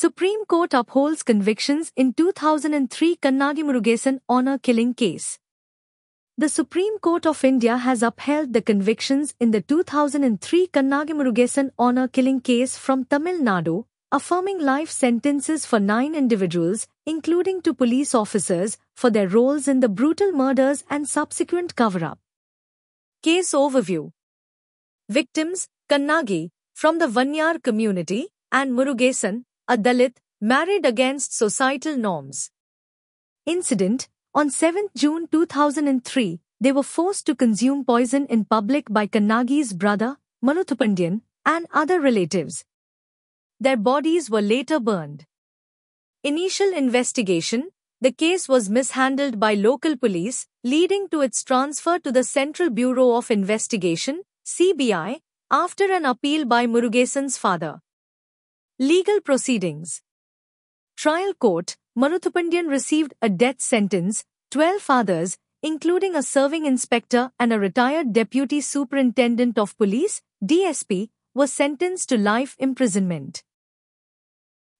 Supreme Court upholds convictions in 2003 Kannagi Murugesan honor killing case. The Supreme Court of India has upheld the convictions in the 2003 Kannagi Murugesan honor killing case from Tamil Nadu, affirming life sentences for 9 individuals, including 2 police officers, for their roles in the brutal murders and subsequent cover-up. Case overview. Victims, Kannagi, from the Vanyar community, and Murugesan, a Dalit, married against societal norms. Incident. On 7 June 2003, they were forced to consume poison in public by Kannagi's brother, Maruthupandian, and other relatives. Their bodies were later burned. Initial investigation. The case was mishandled by local police, leading to its transfer to the Central Bureau of Investigation, CBI, after an appeal by Murugesan's father. Legal proceedings. Trial court. Maruthupandian received a death sentence. 12 others, including a serving inspector and a retired deputy superintendent of police, DSP, were sentenced to life imprisonment.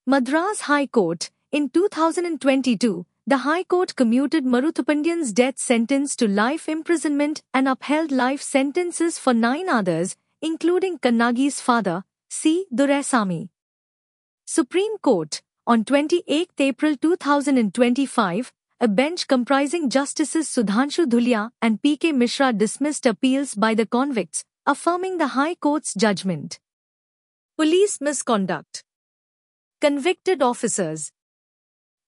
Madras High Court. In 2022, the High Court commuted Maruthupandian's death sentence to life imprisonment and upheld life sentences for 9 others, including Kannagi's father, C. Duraisamy. Supreme Court. On 28 April 2025, a bench comprising Justices Sudhanshu Dhulia and P.K. Mishra dismissed appeals by the convicts, affirming the High Court's judgment. Police misconduct. Convicted officers.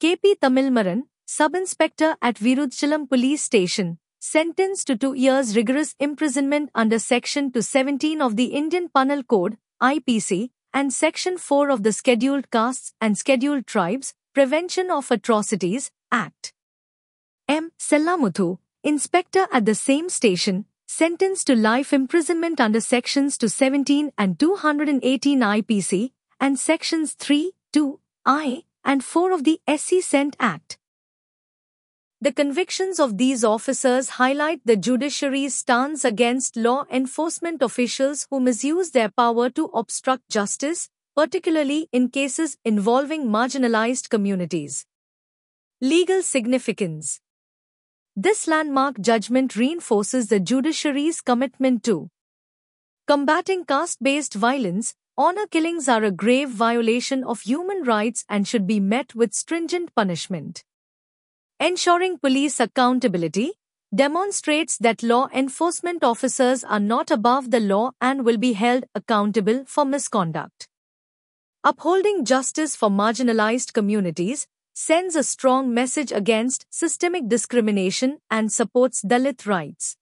K.P. Tamilmaran, Sub-Inspector at Virudchalam Police Station, sentenced to 2 years rigorous imprisonment under Section 217 of the Indian Penal Code, IPC, and Section 4 of the Scheduled Castes and Scheduled Tribes, Prevention of Atrocities, Act. M. Sellamuthu, Inspector at the same station, sentenced to life imprisonment under Sections 217 and 218 IPC, and Sections 3, 2, I, and 4 of the SC Cent Act. The convictions of these officers highlight the judiciary's stance against law enforcement officials who misuse their power to obstruct justice, particularly in cases involving marginalized communities. Legal significance. This landmark judgment reinforces the judiciary's commitment to combating caste-based violence. Honor killings are a grave violation of human rights and should be met with stringent punishment. Ensuring police accountability demonstrates that law enforcement officers are not above the law and will be held accountable for misconduct. Upholding justice for marginalized communities sends a strong message against systemic discrimination and supports Dalit rights.